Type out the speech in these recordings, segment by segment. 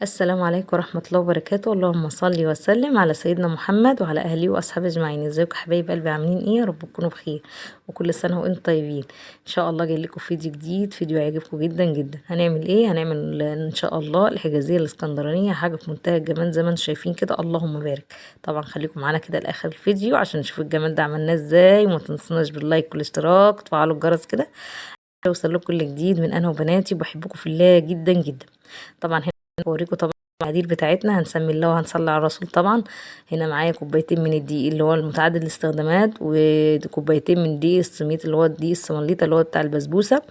السلام عليكم ورحمة الله وبركاته. اللهم صل وسلم على سيدنا محمد وعلى أهله وأصحابه أجمعين. ازيكم حبايب قلبي، عاملين ايه؟ يا رب تكونوا بخير وكل سنة وانتم طيبين. ان شاء الله جاي لكم فيديو جديد، فيديو هيعجبكم جدا جدا. هنعمل ايه؟ هنعمل ان شاء الله الحجازية الاسكندرانية، حاجة في منتهى الجمال زي ما انتم شايفين كده. اللهم بارك. طبعا خليكم معانا كده لاخر الفيديو عشان نشوف الجمال ده عملناه ازاي، وما تنسوناش باللايك والاشتراك وتفعلوا الجرس كده يوصل لكم كل جديد من انا وبناتي، وبحبكم في الله جدا جدا. طبعا هنا بوريكم طبعا المقادير بتاعتنا، هنسمي الله وهنصلي على الرسول. طبعا هنا معايا كوبايتين من الدقيق اللي هو المتعدد الاستخدامات، وكوبايتين من دقيق السميط اللي هو الدقيق السمليطه اللي هو بتاع البسبوسه،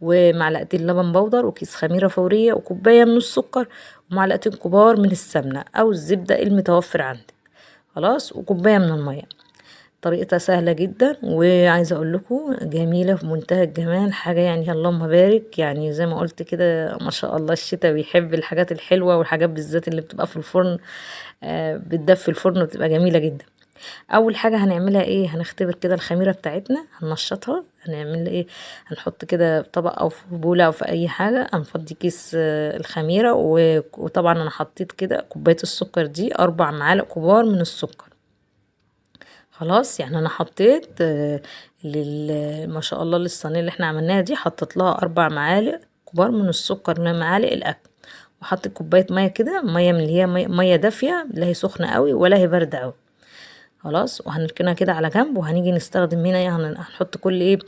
ومعلقتين لبن بودر، وكيس خميره فوريه، وكوبايه من السكر، ومعلقتين كبار من السمنه او الزبده المتوفر عندك. خلاص، وكوبايه من الميه. طريقتها سهلة جدا، وعايزة اقول لكم جميلة في منتهى الجمال، حاجة يعني اللهم بارك. يعني زي ما قلت كده، ما شاء الله الشتاء بيحب الحاجات الحلوة، والحاجات بالذات اللي بتبقى في الفرن بتدفي في الفرن وبتبقى جميلة جدا. اول حاجة هنعملها ايه؟ هنختبر كده الخميرة بتاعتنا، هننشطها. هنعمل ايه؟ هنحط كده في طبق او في بولة او في اي حاجة، هنفضي كيس الخميرة، وطبعا انا حطيت كده كوباية السكر دي 4 معالق كبار من السكر. خلاص، يعني انا حطيت ما شاء الله للصينيه اللي احنا عملناها دي، حطيت لها 4 معالق كبار من السكر، من معالق الاكل. وحطيت كوبايه ميه كده، ميه من اللي هي مية دافيه، لا هي سخنه قوي ولا هي بارده قوي. خلاص، وهنركنها كده على جنب، وهنيجي نستخدم هنا ايه، هنحط كل ايه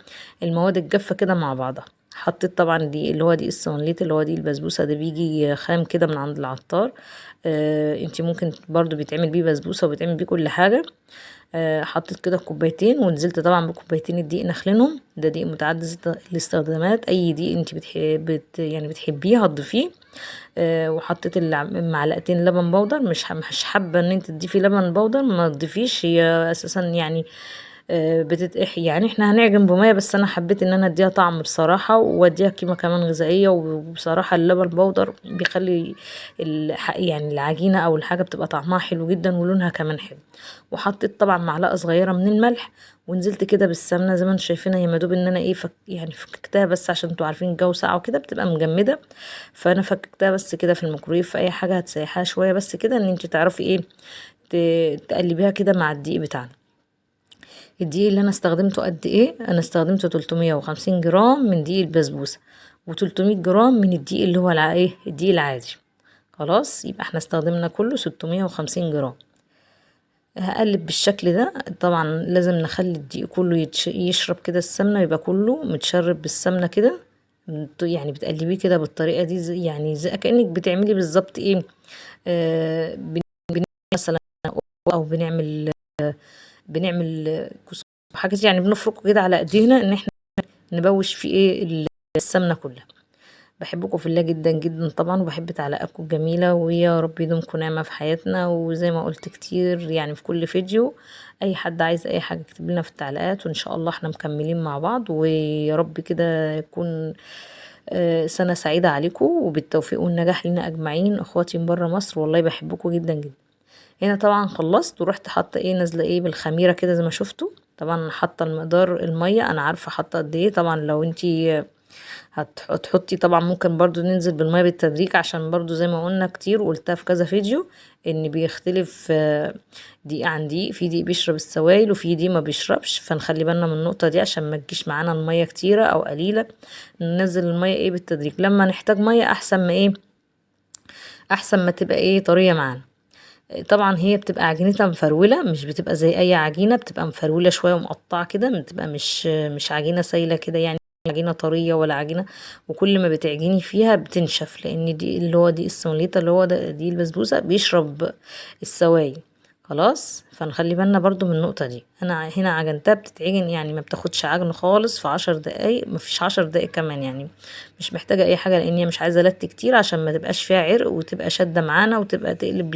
المواد الجافه كده مع بعضها. حطيت طبعا دي اللي هو دي السونليت اللي هو دي البسبوسه، ده بيجي خام كده من عند العطار. انتي ممكن برضو بيتعمل بيه بسبوسه وبيتعمل بيه كل حاجه. حطيت كده كوبايتين، ونزلت طبعا بكوبايتين الدقيق نخلينهم. ده دقيق متعدد الاستخدامات، اي دقيق انت يعني بتحبيه هتضيفيه. وحطيت معلقتين لبن بودر. مش حابه ان انت تضيفي لبن بودر، ما تضيفيش، هي اساسا يعني يعني احنا هنعجن بميه، بس انا حبيت ان انا اديها طعم بصراحه، واديها قيمه كمان غذائيه. وبصراحه اللبن البودر بيخلي يعني العجينه او الحاجه بتبقى طعمها حلو جدا، ولونها كمان حلو. وحطيت طبعا معلقه صغيره من الملح، ونزلت كده بالسمنه زي ما انتم شايفينها. هي مدوب ان انا ايه يعني فككتها، بس عشان انتوا عارفين الجو ساقع وكده بتبقى مجمده، فانا فككتها بس كده في الميكرويف. في اي حاجه هتسيحها شويه بس كده، ان انت تعرفي ايه تقلبيها كده مع الدقيق بتاعنا. الدقيق اللي انا استخدمته قد ايه؟ انا استخدمته 350 جرام من دقيق البسبوسه، و300 جرام من الدقيق اللي هو ايه الدقيق العادي. خلاص، يبقى احنا استخدمنا كله 650 جرام. هقلب بالشكل ده. طبعا لازم نخلي الدقيق كله يشرب كده السمنه، يبقى كله متشرب بالسمنه كده. يعني بتقلبيه كده بالطريقه دي، يعني زي كانك بتعملي بالظبط ايه، مثلا، او بنعمل كسكسي حاجات، يعني بنفركه كده على ايدينا ان احنا نبوش فيه ايه السمنه كلها. بحبكم في الله جدا جدا طبعا، وبحب تعليقاتكم الجميله، ويا رب يدومكم نعمه في حياتنا. وزي ما قلت كتير يعني في كل فيديو، اي حد عايز اي حاجه اكتب لنا في التعليقات، وان شاء الله احنا مكملين مع بعض. ويا رب كده يكون سنه سعيده عليكم، وبالتوفيق والنجاح لنا اجمعين. اخواتي من بره مصر والله بحبكم جدا جدا. هنا طبعا خلصت، ورحت حاطه ايه نازله ايه بالخميره كده زي ما شفتوا. طبعا حاطه المقدار الميه، انا عارفه حاطه قد ايه. طبعا لو انتي هتحطي طبعا ممكن برضو ننزل بالميه بالتدريج، عشان برضو زي ما قلنا كتير وقلتها في كذا فيديو، ان بيختلف دقيق عن دقيق. في دقيق بيشرب السوائل، وفي دقيق ما بيشربش، فنخلي بالنا من النقطه دي عشان ما تجيش معانا الميه كتيره او قليله. ننزل الميه ايه بالتدريج، لما نحتاج ميه احسن ما ايه، احسن ما تبقى ايه طريه معانا. طبعا هي بتبقى عجينتها مفرولة، مش بتبقى زي اي عجينة، بتبقى مفرولة شوية ومقطعة كده، بتبقى مش عجينة سايلة كده يعني، عجينة طرية ولا عجينة. وكل ما بتعجني فيها بتنشف، لان دي اللي هو دي السموليتا اللي هو ده دي البسبوسة بيشرب السوائل. خلاص، فنخلي بالنا برضو من النقطة دي. انا هنا عجنتها بتتعجن، يعني ما بتاخدش عجن خالص في 10 دقايق، ما فيش 10 دقايق كمان يعني. مش محتاجة اي حاجة، لان هي مش عايزة لت كتير عشان ما تبقاش فيها عرق، وتبقى شادة معانا، وتبقى تقلب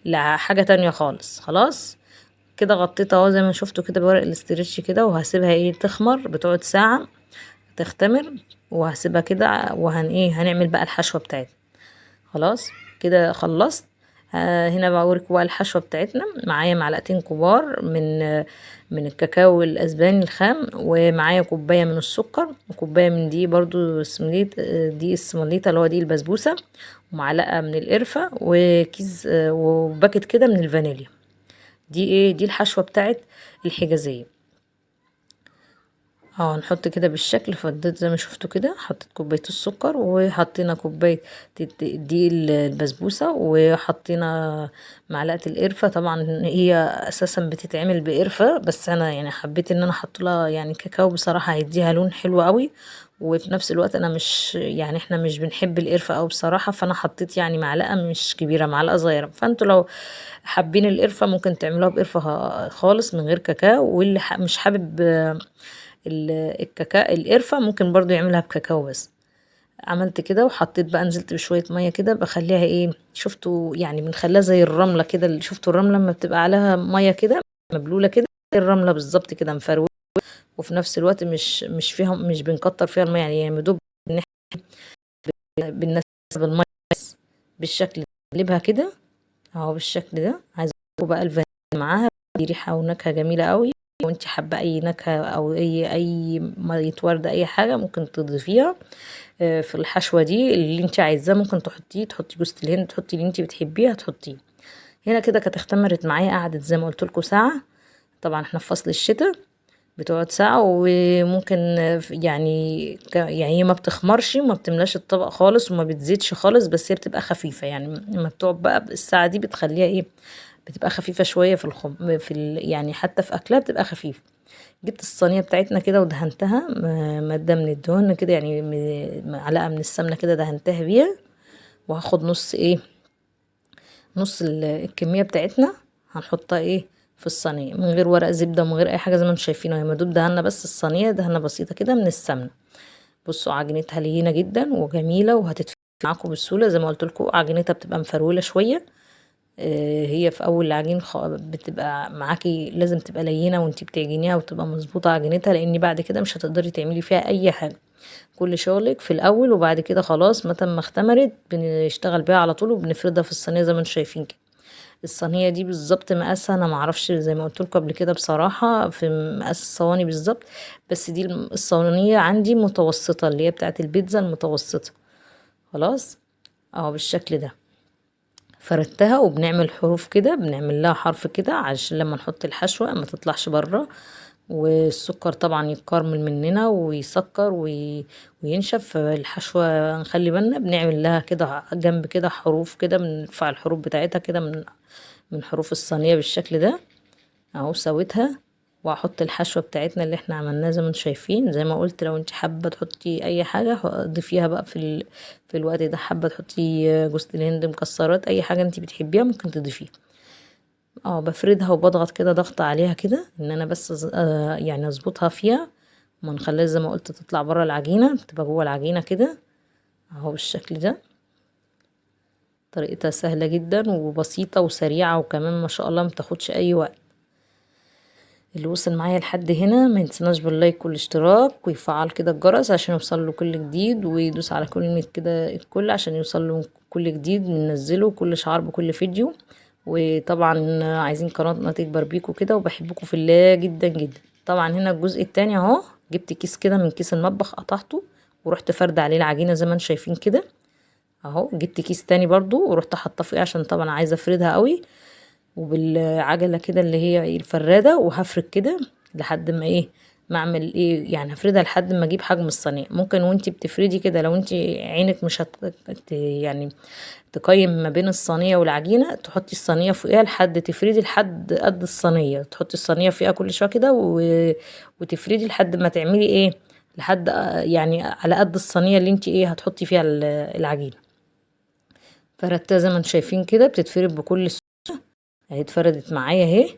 لحاجة تانية خالص. خلاص، كده غطيتها اهو زي ما شفتوا كده بورق الاسترتش كده، وهسيبها ايه تخمر، بتقعد ساعة تختمر. وهسيبها كده، هنعمل بقى الحشوة بتاعتنا. خلاص كده خلصت. هنا بوريكم بقى الحشوة بتاعتنا. معايا معلقتين كبار من الكاكاو الاسباني الخام، ومعايا كوباية من السكر، وكوباية من دي برضو سمليت، دي السمليطة اللي هو دي البسبوسة، ومعلقة من القرفة، وكيس وباكت كده من الفانيليا. دي ايه؟ دي الحشوة بتاعت الحجازية. نحط كده بالشكل. فضيت زي ما شفتوا كده، حطيت كوبايه السكر، وحطينا كوبايه دي البسبوسه، وحطينا معلقه القرفه. طبعا هي اساسا بتتعمل بقرفه، بس انا يعني حبيت ان انا احط لها يعني كاكاو، بصراحه هيديها لون حلو قوي. وفي نفس الوقت انا مش يعني احنا مش بنحب القرفه قوي بصراحه، فانا حطيت يعني معلقه مش كبيره، معلقه صغيره. فانتوا لو حابين القرفه ممكن تعملوها بقرفه خالص من غير كاكاو، واللي مش حابب الكاكاو القرفة ممكن برضو يعملها بكاكاو بس. عملت كده وحطيت بقى، نزلت بشوية مية كده بخليها ايه، شفتوا يعني بنخليها زي الرملة كده. اللي شفتوا الرملة لما بتبقى عليها مية كده مبلولة كده، زي الرملة بالظبط كده مفروة. وفي نفس الوقت مش فيها، مش بنكتر فيها المية، يعني مدوب ان احنا بننسى بالمية بس. بالشكل ده نقلبها كده اهو، بالشكل ده. عايزة بقى الفانيليا معاها، دي ريحة ونكهة جميلة قوي. وانت حابة اي نكهة او اي مية وردة، اي حاجة ممكن تضيفيها في الحشوة دي اللي انت عايزاه. ممكن تحطي جوز الهند، تحطي اللي انت بتحبيه هتحطيه. هنا كده كانت اختمرت معايا، قعدت زي ما قلت لكم ساعة. طبعا احنا في فصل الشتاء، بتقعد ساعة. وممكن يعني يعني هي ما بتخمرش وما بتملاش الطبق خالص وما بتزيدش خالص، بس هي بتبقى خفيفة. يعني لما بتقعد بقى الساعة دي بتخليها ايه، بتبقى خفيفة شوية في يعني حتى في أكلها بتبقى خفيفة. جبت الصينية بتاعتنا كده ودهنتها مادة من الدهن كده، يعني معلقة من السمنة كده دهنتها بيها. وهاخد نص ايه، نص الكمية بتاعتنا هنحطها ايه في الصينية، من غير ورق زبدة ومن غير اي حاجة، زي ما انتم شايفين اهي. مدوب دهنا بس الصينية دهنة بسيطة كده من السمنة. بصوا عجينتها لينة جدا وجميلة، وهتتفك معاكم بسهولة. زي ما قلت لكم عجينتها بتبقى مفرولة شوية. هي في اول العجين بتبقى معاكي لازم تبقى لينه وانتي بتعجنيها، وتبقى مظبوطه عجينتها، لان بعد كده مش هتقدري تعملي فيها اي حاجه. كل شغلك في الاول، وبعد كده خلاص متى ما اختمرت بنشتغل بيها على طول، وبنفردها في الصينيه زي ما انتم شايفين كده. الصينيه دي بالظبط مقاسها انا معرفش، زي ما قلت لكم قبل كده بصراحه في مقاس الصواني بالظبط، بس دي الصينيه عندي متوسطه، اللي هي بتاعت البيتزا المتوسطه. خلاص اهو بالشكل ده فردتها. وبنعمل حروف كده، بنعمل لها حرف كده عشان لما نحط الحشوة ما تطلعش بره. والسكر طبعا يتكرمل مننا ويسكر وينشف. فالحشوة نخلي بالنا بنعمل لها كده جنب كده حروف كده، بنرفع الحروف بتاعتها كده من حروف الصينية بالشكل ده. اهو سويتها. واحط الحشوة بتاعتنا اللي احنا عملناها زي ما انتم شايفين. زي ما قلت لو انت حابة تحطي اي حاجة ضيفيها بقى في الوقت ده. حابة تحطي جوز الهند، مكسرات، اي حاجة انت بتحبيها ممكن تضيفيها. بفردها وبضغط كده ضغط عليها كده، ان انا بس يعني اظبطها فيها، وما نخليها زي ما قلت تطلع بره العجينة، تبقى جوه العجينة كده اهو بالشكل ده. طريقتها سهلة جدا وبسيطة وسريعة، وكمان ما شاء الله متاخدش اي وقت. اللي وصل معايا لحد هنا ما ينسناش باللايك والاشتراك، ويفعل كده الجرس عشان يوصل له كل جديد، ويدوس على كلمة كده الكل عشان يوصل له كل جديد ننزله، كل شعار بكل فيديو. وطبعا عايزين قناتنا تكبر بيكم كده، وبحبكم في الله جدا جدا. طبعا هنا الجزء التاني اهو، جبت كيس كده من كيس المطبخ قطعته، ورحت فرد عليه العجينة زي ما انتم شايفين كده اهو. جبت كيس تاني برضو ورحت حاطاه فيه عشان طبعا عايزة افردها قوي، وبالعجلة كده اللي هي الفرادة، وهفرد كده لحد ما ايه، ما اعمل ايه يعني، هفردها لحد ما اجيب حجم الصينية. ممكن وانتي بتفردي كده لو انتي عينك مش يعني تقيم ما بين الصينية والعجينة، تحطي الصينية فوقيها لحد تفردي لحد قد الصينية، تحطي الصينية فوقيها كل شوية كده وتفردي لحد ما تعملي ايه، لحد يعني على قد الصينية اللي انتي ايه هتحطي فيها العجينة. فردتها زي ما انتم شايفين كده، بتتفرد بكل اهي. اتفردت معايا اهي.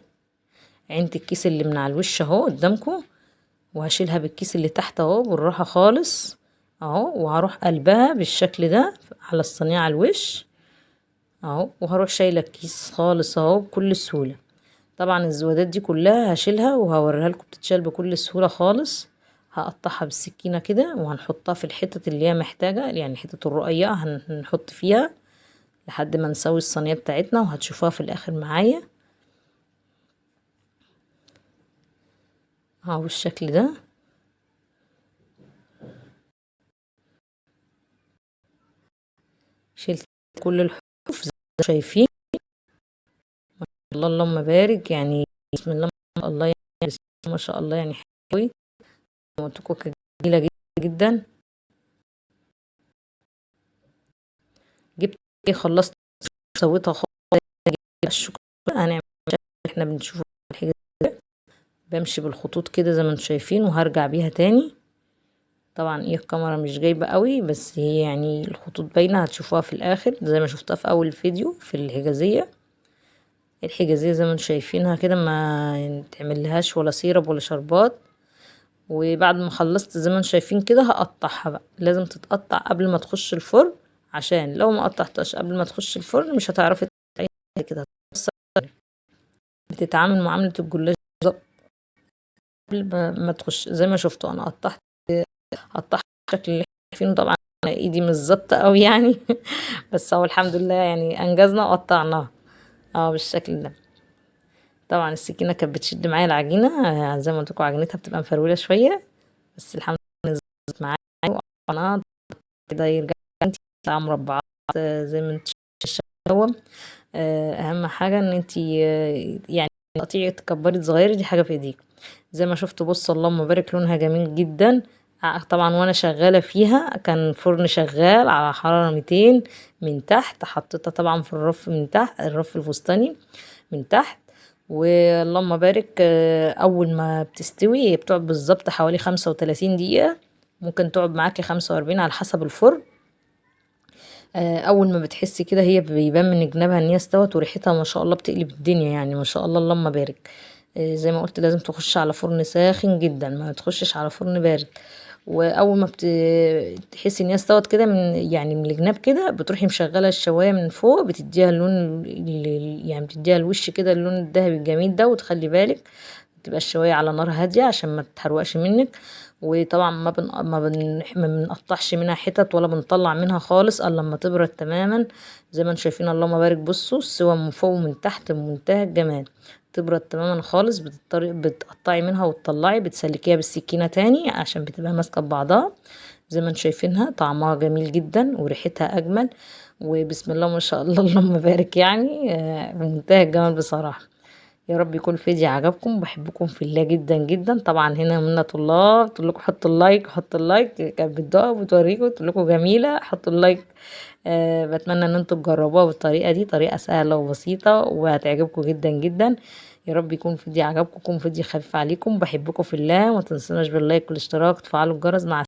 عينة الكيس اللي من على الوش اهو قدامكم، وهشيلها بالكيس اللي تحت اهو بالراحة خالص اهو. وهروح قلبها بالشكل ده على الصينية على الوش اهو، وهروح شايلة الكيس خالص اهو بكل سهولة. طبعا الزوادات دي كلها هشيلها وهوريها لكم بتتشال بكل سهولة خالص. هقطعها بالسكينة كده، وهنحطها في الحتت اللي هي محتاجة، يعني حتة الرقيقة هنحط فيها لحد ما نسوي الصينية بتاعتنا، وهتشوفوها في الاخر معايا اهو بالشكل ده. شلت كل الحروف زي ما شايفين. الله اللهم بارك، يعني بسم الله ما شاء الله، يعني بسم الله ما شاء الله، يعني حلوة قلتلكوا كانت جميلة جدا جدا. جبت خلصت سويتها خالص. الشوكولاتة هنعمل احنا بنشوف الحاجة، بمشي بالخطوط كده زي ما انتم شايفين، وهرجع بيها تاني. طبعا الكاميرا مش جايبة قوي، بس هي يعني الخطوط باينة، هتشوفوها في الاخر زي ما شفتها في اول فيديو في الحجازية. الحجازية زي ما انتم شايفينها كده، ما تعملهاش ولا سيرب ولا شربات. وبعد ما خلصت زي ما انتم شايفين كده، هقطعها بقى. لازم تتقطع قبل ما تخش الفرن، عشان لو ما قطعتهاش قبل ما تخش الفرن مش هتعرفي تقطعيها كده. بتتعامل معاملة الجلاش بالظبط. قبل ما تخش زي ما شفتوا انا قطعت الشكل اللي احنا شايفينه. طبعا أنا ايدي مش ظابطه قوي يعني بس هو الحمد لله يعني انجزنا وقطعناها بالشكل ده. طبعا السكينه كانت بتشد معايا العجينه، زي ما قلت لكم عجينتها بتبقى مفروله شويه، بس الحمد لله ظبطت معايا وقطعناها كده يرجع يطلع مربعات زي ما انت شايفه. اهم حاجه ان انت يعني تقطيع تكبري صغيره، دي حاجه في ايديك. زي ما شفتوا بصوا اللهم بارك، لونها جميل جدا. طبعا وانا شغاله فيها كان فرن شغال على حراره 200 من تحت، حطيتها طبعا في الرف من تحت، الرف الفستاني من تحت. واللهم بارك، اول ما بتستوي هي بتقعد بالظبط حوالي 35 دقيقه، ممكن تقعد معاكي 45 على حسب الفرن. اول ما بتحسي كده هي بيبان من جنابها ان هي استوت، وريحتها ما شاء الله بتقلب الدنيا، يعني ما شاء الله اللهم بارك. زي ما قلت لازم تخش على فرن ساخن جدا، ما تخشش على فرن بارد. واول ما تحسي ان هي استوت كده يعني من الجناب كده، بتروحي مشغله الشوايه من فوق، بتديها اللون يعني بتديها الوش كده اللون الذهبي الجميل ده. وتخلي بالك تبقى الشوايه على نار هاديه عشان ما تتحرقش منك. وطبعا ما بنقطعش منها حتت ولا بنطلع منها خالص الا لما تبرد تماما. زي ما انتم شايفين اللهم بارك، بصوا السوا من فوق ومن تحت بمنتهى الجمال. تبرد تماما خالص، بتقطعي منها وتطلعي، بتسلكيها بالسكينه تاني عشان بتبقى ماسكه ببعضها. زي ما انتم شايفينها طعمها جميل جدا وريحتها اجمل، وبسم الله ما شاء الله اللهم بارك، يعني بمنتهى الجمال بصراحه. يا رب يكون الفيديو عجبكم، بحبكم في الله جدا جدا. طبعا هنا منة الله تقول لكم حطوا اللايك، حطوا اللايك، كانت بتدوق وبتوريكم تقول لكم جميله، حطوا اللايك. بتمنى ان انتم تجربوها بالطريقه دي، طريقه سهله وبسيطه وهتعجبكم جدا جدا. يا رب يكون الفيديو عجبكم، يكون فيديو خفيف عليكم. بحبكم في الله، ما تنسوناش باللايك والاشتراك وتفعلوا الجرس. مع